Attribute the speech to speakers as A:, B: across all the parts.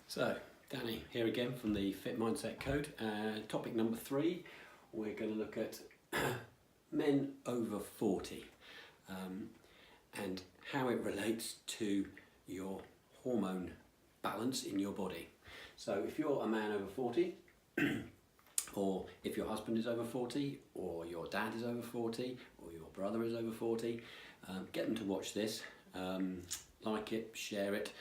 A: So, Danny here again from the Fit Mindset Code. Topic number 3, we're going to look at men over 40 and how it relates to your hormone balance in your body. So if you're a man over 40, or if your husband is over 40, or your dad is over 40, or your brother is over 40, get them to watch this, like it, share it,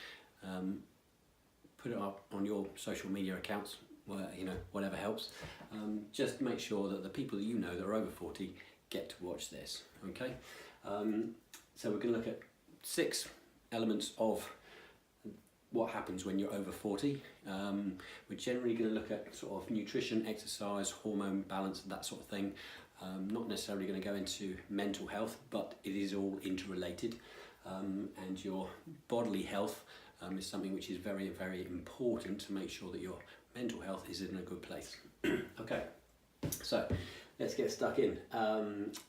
A: put it up on your social media accounts, whatever helps. Just make sure that the people that you know that are over 40 get to watch this, okay? So we're going to look at 6 elements of what happens when you're over 40. We're generally going to look at sort of nutrition, exercise, hormone balance, that sort of thing. Not necessarily going to go into mental health, but it is all interrelated. And your bodily health is something which is very, very important to make sure that your mental health is in a good place. Okay, so let's get stuck in.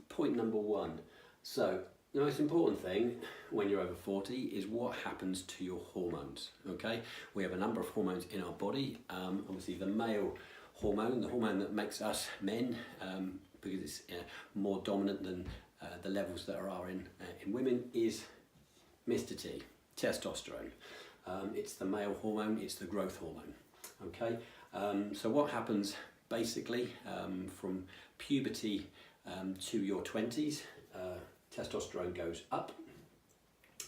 A: Point number 1. So the most important thing when you're over 40 is what happens to your hormones. Okay, we have a number of hormones in our body. Obviously the male hormone, the hormone that makes us men, because it's more dominant than the levels that are in women, is Mr. T, testosterone. It's the male hormone, it's the growth hormone. Okay, so what happens basically from puberty to your 20s, testosterone goes up.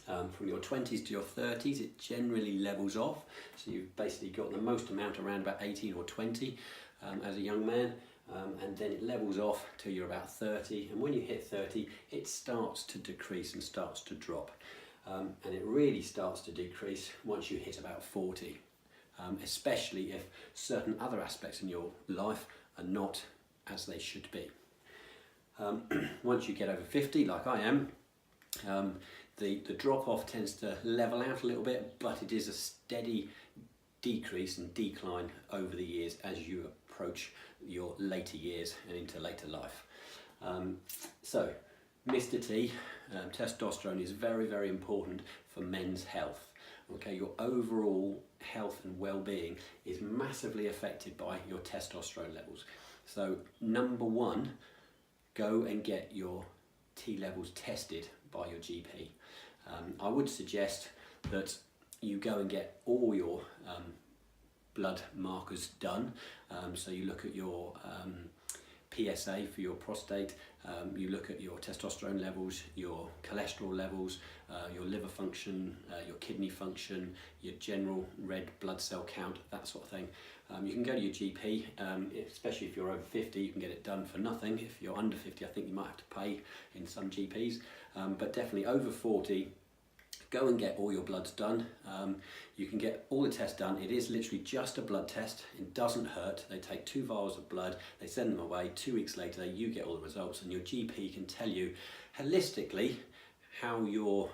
A: From your 20s to your 30s, it generally levels off. So you've basically got the most amount around about 18 or 20 as a young man. And then it levels off till you're about 30. And when you hit 30, it starts to decrease and starts to drop. And it really starts to decrease once you hit about 40. Especially if certain other aspects in your life are not as they should be. Once you get over 50, like I am, the drop-off tends to level out a little bit, but it is a steady decrease and decline over the years as you approach your later years and into later life. So, Mr. T, testosterone is very, very important for men's health. Okay, your overall health and well-being is massively affected by your testosterone levels. So, number 1, go and get your T levels tested by your GP. I would suggest that you go and get all your blood markers done. So you look at your PSA for your prostate, you look at your testosterone levels, your cholesterol levels, your liver function, your kidney function, your general red blood cell count, that sort of thing. You can go to your GP, especially if you're over 50, you can get it done for nothing. If you're under 50, I think you might have to pay in some GPs, but definitely over 40, go and get all your bloods done. You can get all the tests done. It is literally just a blood test. It doesn't hurt. They take 2 vials of blood, they send them away. 2 weeks later, you get all the results, and your GP can tell you holistically how your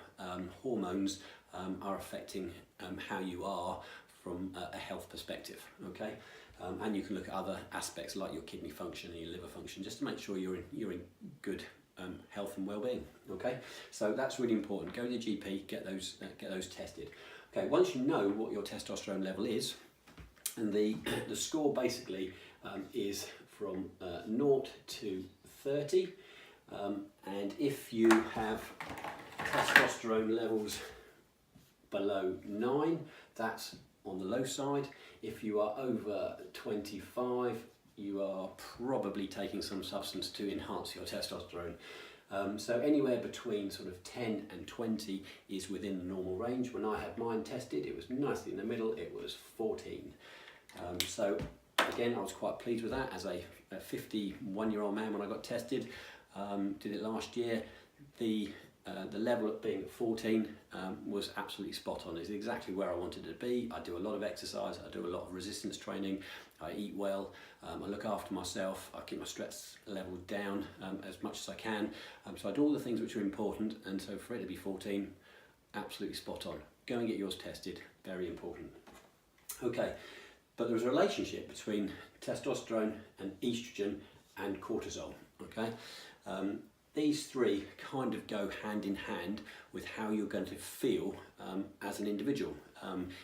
A: hormones are affecting how you are from a health perspective. Okay, and you can look at other aspects like your kidney function and your liver function, just to make sure you're in good health and well-being. Okay, so that's really important. Go to the GP, get those tested. Okay, once you know what your testosterone level is, and the score basically is from 0 to 30, and if you have testosterone levels below 9, that's on the low side. If you are over 25, you are probably taking some substance to enhance your testosterone. So anywhere between sort of 10 and 20 is within the normal range. When I had mine tested, it was nicely in the middle, it was 14. So again, I was quite pleased with that as a 51-year-old man when I got tested. Did it last year. The level of being at 14 was absolutely spot on. It's exactly where I wanted to be. I do a lot of exercise, I do a lot of resistance training, I eat well, I look after myself, I keep my stress level down as much as I can. So I do all the things which are important, and so for it to be 14, absolutely spot on. Go and get yours tested, very important. Okay, but there's a relationship between testosterone and estrogen and cortisol. Okay. these three kind of go hand in hand with how you're going to feel as an individual.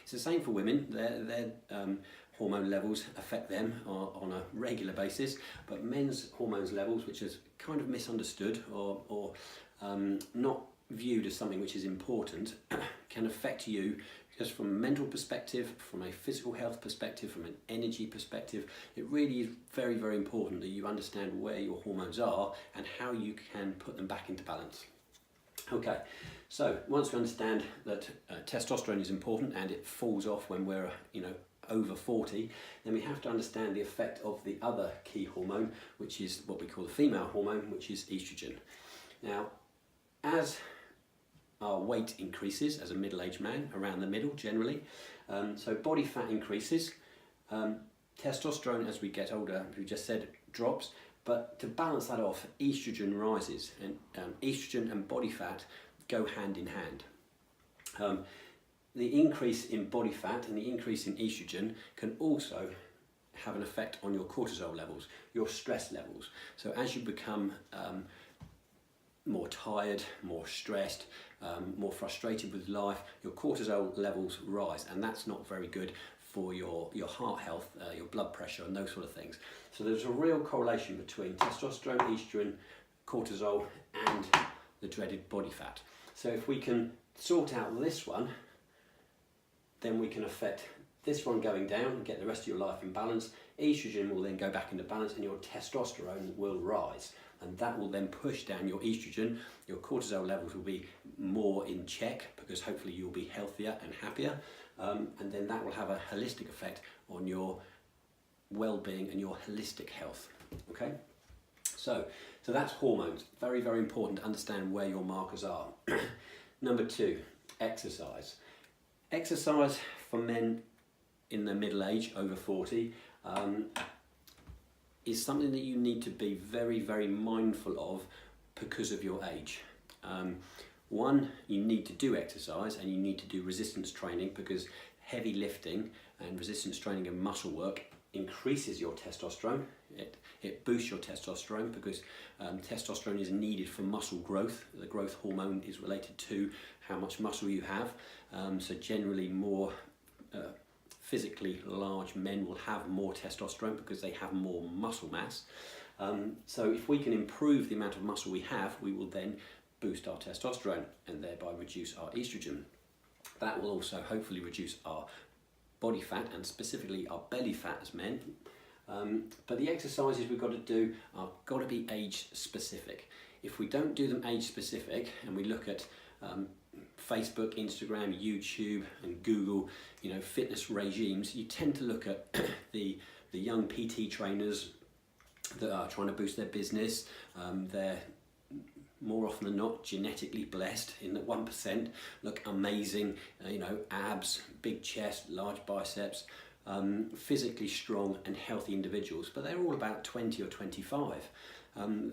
A: It's the same for women. Their hormone levels affect them on a regular basis, but men's hormones levels, which is kind of misunderstood or not viewed as something which is important, can affect you just from a mental perspective, from a physical health perspective, from an energy perspective. It really is very, very important that you understand where your hormones are and how you can put them back into balance. Okay, so once we understand that testosterone is important and it falls off when we're over 40, then we have to understand the effect of the other key hormone, which is what we call the female hormone, which is estrogen. Now, as our weight increases as a middle-aged man, around the middle generally, so body fat increases, testosterone as we get older, as we just said, drops, but to balance that off, estrogen rises, and estrogen and body fat go hand in hand. The increase in body fat and the increase in estrogen can also have an effect on your cortisol levels, your stress levels. So as you become more tired, more stressed, more frustrated with life, your cortisol levels rise, and that's not very good for your heart health, your blood pressure and those sort of things. So there's a real correlation between testosterone, estrogen, cortisol and the dreaded body fat. So if we can sort out this one, then we can affect this one going down and get the rest of your life in balance. Estrogen will then go back into balance and your testosterone will rise, and that will then push down your estrogen. Your cortisol levels will be more in check because hopefully you'll be healthier and happier, and then that will have a holistic effect on your well-being and your holistic health. Okay, so that's hormones. Very, very important to understand where your markers are. Number 2, exercise. Exercise for men in the middle age, over 40, is something that you need to be very, very mindful of because of your age. One, you need to do exercise and you need to do resistance training, because heavy lifting and resistance training and muscle work increases your testosterone. It boosts your testosterone because testosterone is needed for muscle growth. The growth hormone is related to how much muscle you have. So generally more physically large men will have more testosterone because they have more muscle mass. So if we can improve the amount of muscle we have, we will then boost our testosterone and thereby reduce our estrogen. That will also hopefully reduce our body fat and specifically our belly fat as men. But the exercises we've got to do are got to be age specific. If we don't do them age specific and we look at Facebook, Instagram, YouTube and Google, fitness regimes, you tend to look at the young PT trainers that are trying to boost their business. They're more often than not genetically blessed in that 1%, look amazing, abs, big chest, large biceps, physically strong and healthy individuals, but they're all about 20 or 25.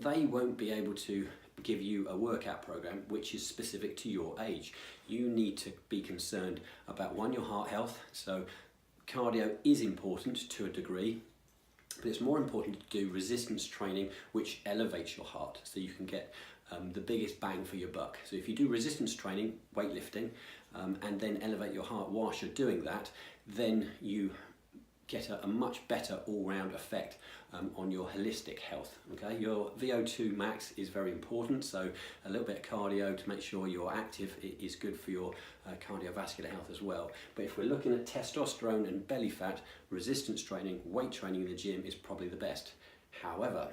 A: They won't be able to give you a workout program which is specific to your age. You need to be concerned about, one, your heart health. So cardio is important to a degree, but it's more important to do resistance training which elevates your heart so you can get the biggest bang for your buck. So if you do resistance training, weightlifting, and then elevate your heart whilst you're doing that, then you get a much better all-round effect on your holistic health. Okay, your VO2 max is very important, so a little bit of cardio to make sure you're active is good for your cardiovascular health as well. But if we're looking at testosterone and belly fat, resistance training, weight training in the gym is probably the best. However,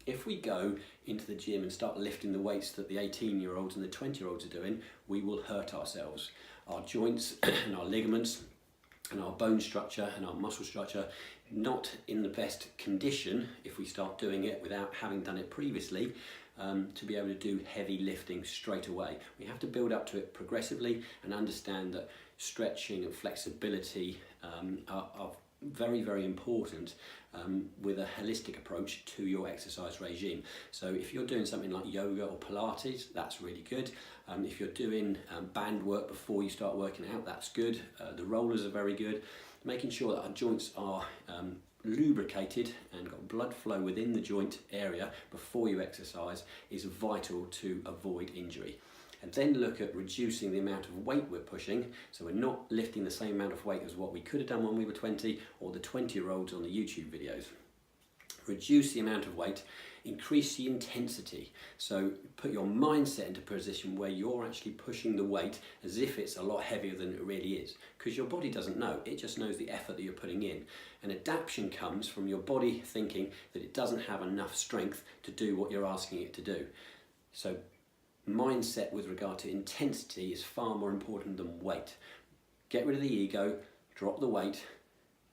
A: if we go into the gym and start lifting the weights that the 18-year-olds and the 20-year-olds are doing, we will hurt ourselves. Our joints and our ligaments and our bone structure and our muscle structure not in the best condition if we start doing it without having done it previously, to be able to do heavy lifting straight away. We have to build up to it progressively and understand that stretching and flexibility are very, very important with a holistic approach to your exercise regime. So if you're doing something like yoga or Pilates, that's really good. If you're doing band work before you start working out, that's good. The rollers are very good. Making sure that our joints are lubricated and got blood flow within the joint area before you exercise is vital to avoid injury. And then look at reducing the amount of weight we're pushing, so we're not lifting the same amount of weight as what we could have done when we were 20, or the 20-year-olds on the YouTube videos. Reduce the amount of weight, increase the intensity. So put your mindset into a position where you're actually pushing the weight as if it's a lot heavier than it really is, because your body doesn't know, it just knows the effort that you're putting in. And adaptation comes from your body thinking that it doesn't have enough strength to do what you're asking it to do. So mindset with regard to intensity is far more important than weight. Get rid of the ego, drop the weight,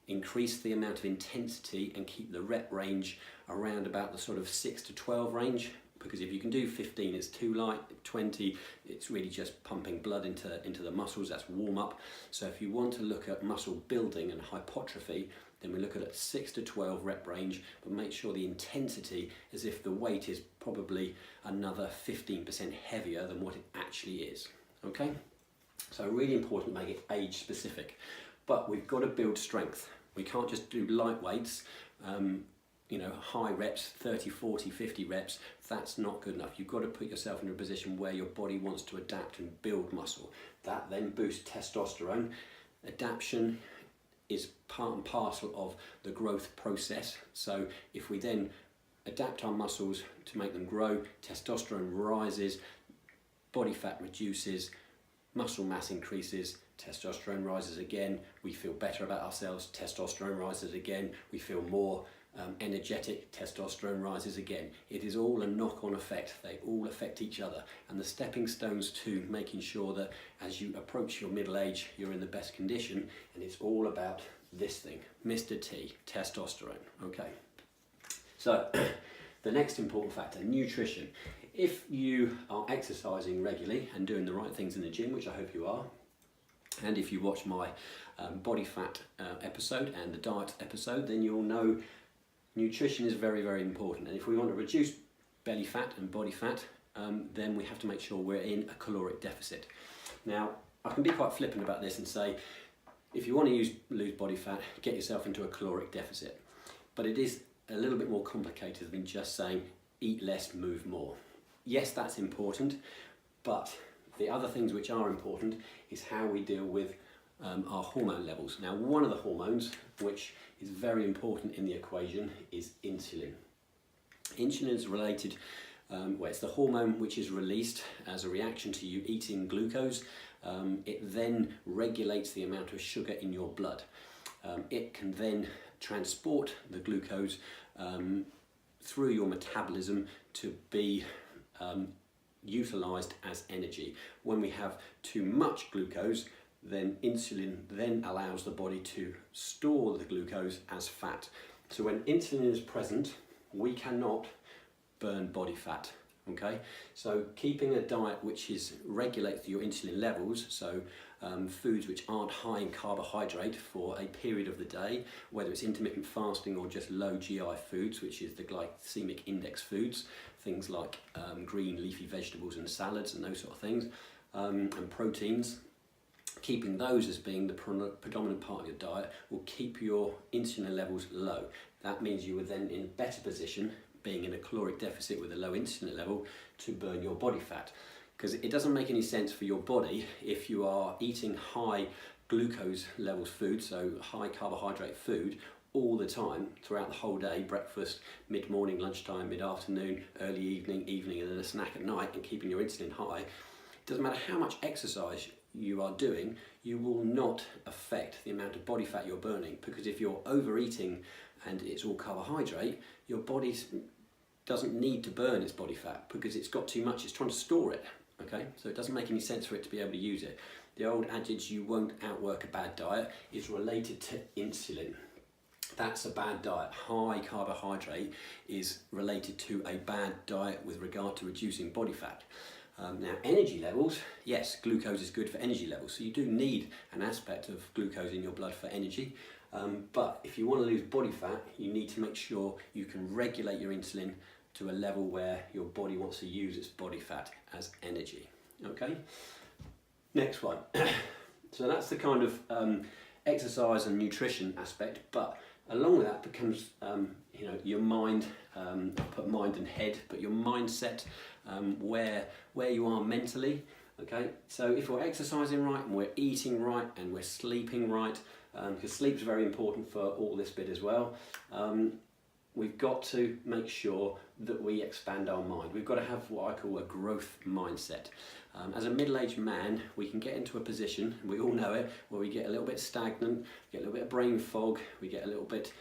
A: increase the amount of intensity and keep the rep range around about the sort of 6 to 12 range, because if you can do 15 it's too light, 20 it's really just pumping blood into the muscles, that's warm up. So if you want to look at muscle building and hypertrophy, then we look at a 6 to 12 rep range, but make sure the intensity as if the weight is probably another 15% heavier than what it actually is. Okay, so really important to make it age specific. But we've got to build strength. We can't just do light weights, high reps, 30, 40, 50 reps. That's not good enough. You've got to put yourself in a position where your body wants to adapt and build muscle. That then boosts testosterone. Adaptation is part and parcel of the growth process. So if we then adapt our muscles to make them grow, testosterone rises, body fat reduces, muscle mass increases, testosterone rises again, we feel better about ourselves, testosterone rises again, we feel more energetic, testosterone rises again. It is all a knock-on effect, they all affect each other, and the stepping stones to making sure that as you approach your middle age you're in the best condition, and it's all about this thing, Mr. T, testosterone. Okay, so the next important factor, nutrition. If you are exercising regularly and doing the right things in the gym, which I hope you are, and if you watch my body fat episode and the diet episode, then you'll know nutrition is very, very important. And if we want to reduce belly fat and body fat, then we have to make sure we're in a caloric deficit. Now, I can be quite flippant about this and say, if you want to lose body fat, get yourself into a caloric deficit. But it is a little bit more complicated than just saying, eat less, move more. Yes, that's important, but the other things which are important is how we deal with our hormone levels. Now, one of the hormones which is very important in the equation is insulin. Insulin is related, it's the hormone which is released as a reaction to you eating glucose. It then regulates the amount of sugar in your blood. It can then transport the glucose through your metabolism to be utilized as energy. When we have too much glucose, then insulin then allows the body to store the glucose as fat. So when insulin is present, we cannot burn body fat. Okay, so keeping a diet which regulates your insulin levels, so foods which aren't high in carbohydrate for a period of the day, whether it's intermittent fasting or just low GI foods, which is the glycemic index foods, things like green leafy vegetables and salads and those sort of things, and proteins. Keeping those as being the predominant part of your diet will keep your insulin levels low. That means you are then in a better position, being in a caloric deficit with a low insulin level, to burn your body fat. Because it doesn't make any sense for your body if you are eating high glucose levels food, so high carbohydrate food, all the time throughout the whole day, breakfast, mid-morning, lunchtime, mid-afternoon, early evening, and then a snack at night, and keeping your insulin high. It doesn't matter how much exercise you are doing, you will not affect the amount of body fat you're burning, because if you're overeating and it's all carbohydrate, your body doesn't need to burn its body fat because it's got too much, it's trying to store it. Okay, so it doesn't make any sense for it to be able to use it. The old adage, you won't outwork a bad diet, is related to insulin. That's a bad diet. High carbohydrate is related to a bad diet with regard to reducing body fat. Now, energy levels, yes, glucose is good for energy levels, so you do need an aspect of glucose in your blood for energy, but if you want to lose body fat, you need to make sure you can regulate your insulin to a level where your body wants to use its body fat as energy. Okay, next one. So that's the kind of exercise and nutrition aspect, but along with that becomes your mind. I put mind and head, but your mindset, where you are mentally. Okay, so if we're exercising right and we're eating right and we're sleeping right, because sleep's very important for all this bit as well. We've got to make sure that we expand our mind. We've got to have what I call a growth mindset. As a middle-aged man, we can get into a position, we all know it, where we get a little bit stagnant, get a little bit of brain fog, we get a little bit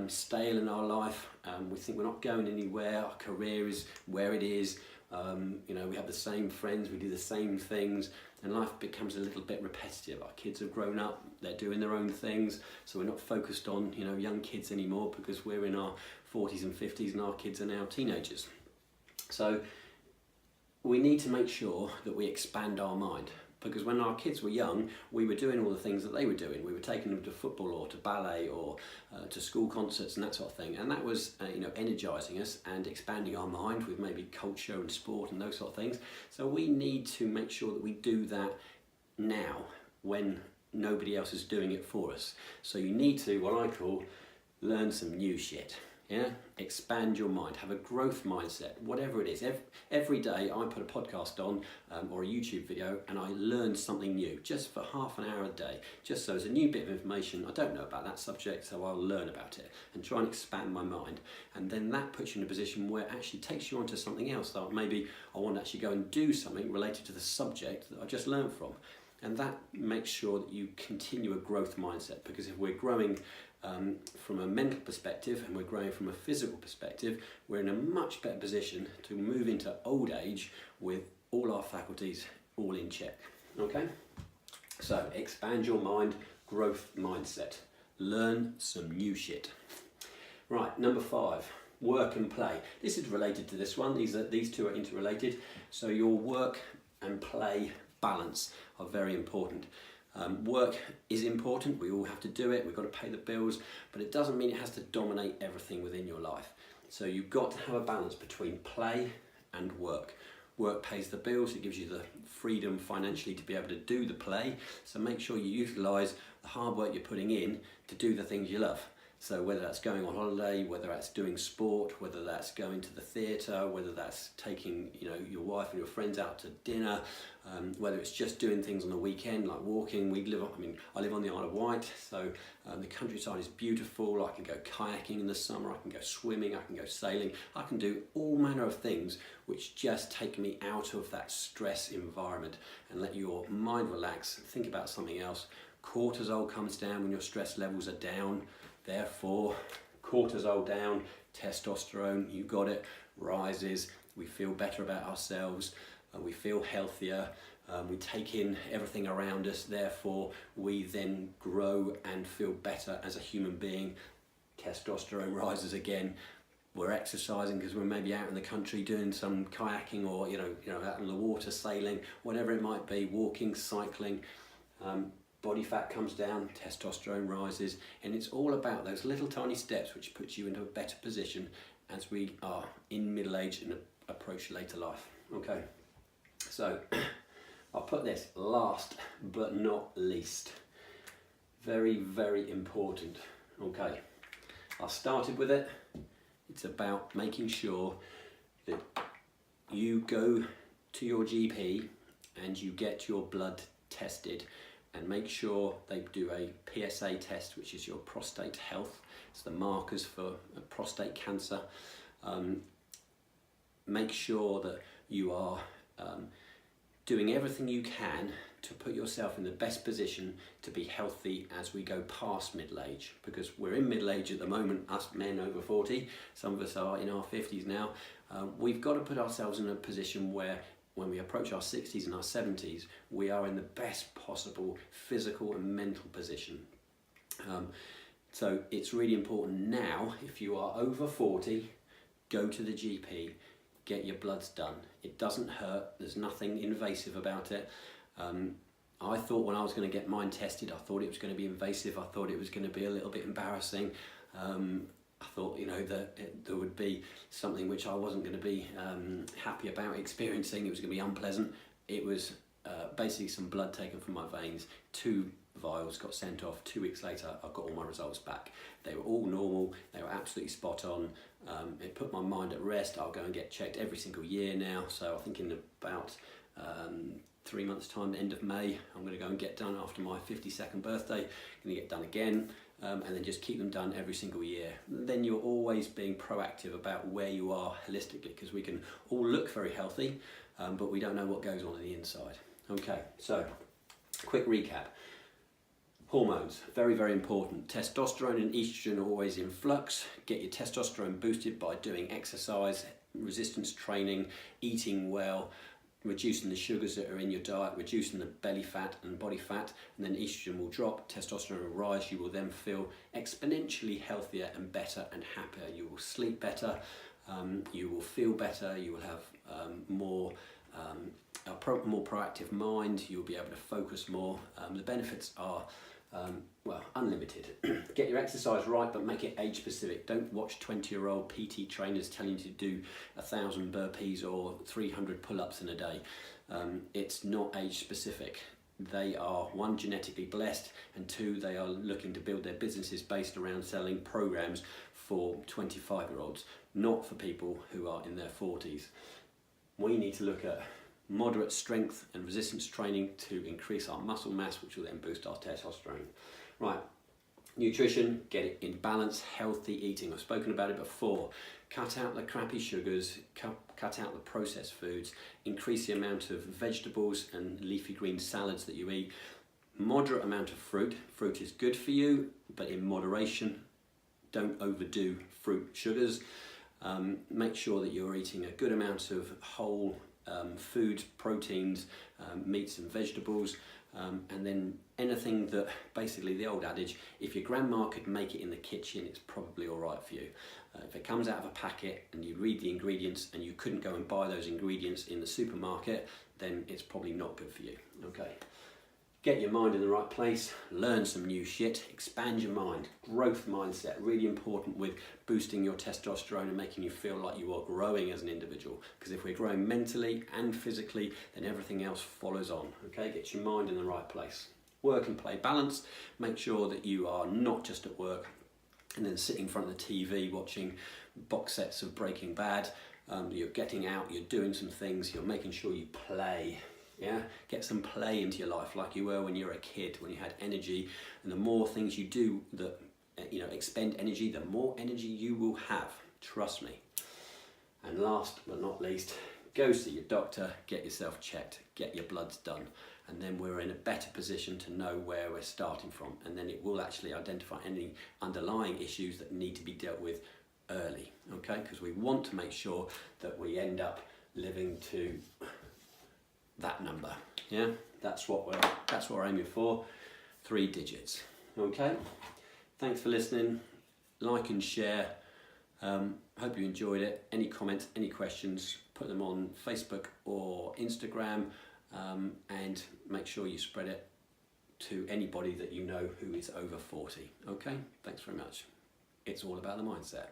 A: stale in our life, we think we're not going anywhere, our career is where it is, we have the same friends, we do the same things, and life becomes a little bit repetitive. Our kids have grown up, they're doing their own things, so we're not focused on young kids anymore because we're in our 40s and 50s and our kids are now teenagers. So we need to make sure that we expand our mind, because when our kids were young, we were doing all the things that they were doing. We were taking them to football or to ballet or to school concerts and that sort of thing, and that was energizing us and expanding our mind with maybe culture and sport and those sort of things. So we need to make sure that we do that now when nobody else is doing it for us. So you need to, what I call, learn some new shit. Yeah, expand your mind, have a growth mindset, whatever it is. Every day I put a podcast on or a YouTube video and I learn something new, just for half an hour a day, just so there's a new bit of information. I don't know about that subject, so I'll learn about it and try and expand my mind. And then that puts you in a position where it actually takes you onto something else. So maybe I want to actually go and do something related to the subject that I just learned from. And that makes sure that you continue a growth mindset, because if we're growing from a mental perspective and we're growing from a physical perspective, we're in a much better position to move into old age with all our faculties all in check. Okay? So expand your mind, growth mindset. Learn some new shit. Right, number 5, work and play. This is related to this one. These two are interrelated. So your work and play balance are very important. Work is important, we all have to do it, we've got to pay the bills, but it doesn't mean it has to dominate everything within your life. So you've got to have a balance between play and work. Work pays the bills, it gives you the freedom financially to be able to do the play, so make sure you utilise the hard work you're putting in to do the things you love. So whether that's going on holiday, whether that's doing sport, whether that's going to the theatre, whether that's taking your wife and your friends out to dinner, whether it's just doing things on the weekend like walking. I live on the Isle of Wight, so the countryside is beautiful. I can go kayaking in the summer, I can go swimming, I can go sailing, I can do all manner of things which just take me out of that stress environment and let your mind relax, think about something else. Cortisol comes down when your stress levels are down. Therefore, cortisol down, testosterone, you got it, rises, we feel better about ourselves, we feel healthier, we take in everything around us, therefore we then grow and feel better as a human being. Testosterone rises again, we're exercising because we're maybe out in the country doing some kayaking or out in the water sailing, whatever it might be, walking, cycling. Body fat comes down, testosterone rises, and it's all about those little tiny steps which puts you into a better position as we are in middle age and approach later life. Okay, so I'll put this last but not least. Very, very important. Okay, I started with it. It's about making sure that you go to your GP and you get your blood tested, and make sure they do a PSA test, which is your prostate health. It's the markers for prostate cancer. Make sure that you are doing everything you can to put yourself in the best position to be healthy as we go past middle age, because we're in middle age at the moment, us men over 40, some of us are in our 50s now. We've got to put ourselves in a position where when we approach our 60s and our 70s, we are in the best possible physical and mental position. So it's really important now, if you are over 40, go to the GP, get your bloods done. It doesn't hurt, there's nothing invasive about it. I thought when I was going to get mine tested, I thought it was going to be invasive, I thought it was going to be a little bit embarrassing. I thought, that there would be something which I wasn't going to be happy about experiencing. It was going to be unpleasant. It was basically some blood taken from my veins, 2 vials got sent off. 2 weeks later, I got all my results back. They were all normal, they were absolutely spot on. It put my mind at rest. I'll go and get checked every single year now. So I think in about 3 months' time, the end of May, I'm going to go and get done after my 52nd birthday. Going to get done again, and then just keep them done every single year. Then you're always being proactive about where you are holistically, because we can all look very healthy, but we don't know what goes on the inside. Okay, so quick recap. Hormones, very, very important. Testosterone and estrogen are always in flux. Get your testosterone boosted by doing exercise, resistance training, eating well, reducing the sugars that are in your diet, reducing the belly fat and body fat, and then estrogen will drop, testosterone will rise. You will then feel exponentially healthier and better and happier. You will sleep better, you will feel better, you will have more proactive mind, you'll be able to focus more. The benefits are well, unlimited. Get your exercise right, but make it age specific. Don't watch 20-year-old PT trainers telling you to do 1,000 burpees or 300 pull-ups in a day. It's not age specific. They are, 1, genetically blessed, and 2, they are looking to build their businesses based around selling programs for 25-year-olds, not for people who are in their 40s. We need to look at moderate strength and resistance training to increase our muscle mass, which will then boost our testosterone. Right, nutrition, get it in balance, healthy eating. I've spoken about it before. Cut out the crappy sugars, cut out the processed foods, increase the amount of vegetables and leafy green salads that you eat. Moderate amount of fruit. Fruit is good for you, but in moderation. Don't overdo fruit sugars. Make sure that you're eating a good amount of whole foods, proteins, meats and vegetables, and then anything that, basically the old adage, if your grandma could make it in the kitchen, it's probably all right for you. If it comes out of a packet and you read the ingredients and you couldn't go and buy those ingredients in the supermarket, then it's probably not good for you. Okay. Get your mind in the right place, learn some new shit, expand your mind, growth mindset, really important with boosting your testosterone and making you feel like you are growing as an individual. Because if we're growing mentally and physically, then everything else follows on. Okay, get your mind in the right place. Work and play balance, make sure that you are not just at work and then sitting in front of the TV watching box sets of Breaking Bad. You're getting out, you're doing some things, you're making sure you play. Yeah, get some play into your life like you were when you were a kid, when you had energy. And the more things you do that expend energy, the more energy you will have. Trust me. And last but not least, go see your doctor, get yourself checked, get your bloods done, and then we're in a better position to know where we're starting from. And then it will actually identify any underlying issues that need to be dealt with early. Okay, because we want to make sure that we end up living to that number. Yeah, that's what we're aiming for. 3 digits. Okay, thanks for listening. Like and share. Hope you enjoyed it. Any comments, any questions, put them on Facebook or Instagram, and make sure you spread it to anybody that you know who is over 40. Okay, thanks very much. It's all about the mindset.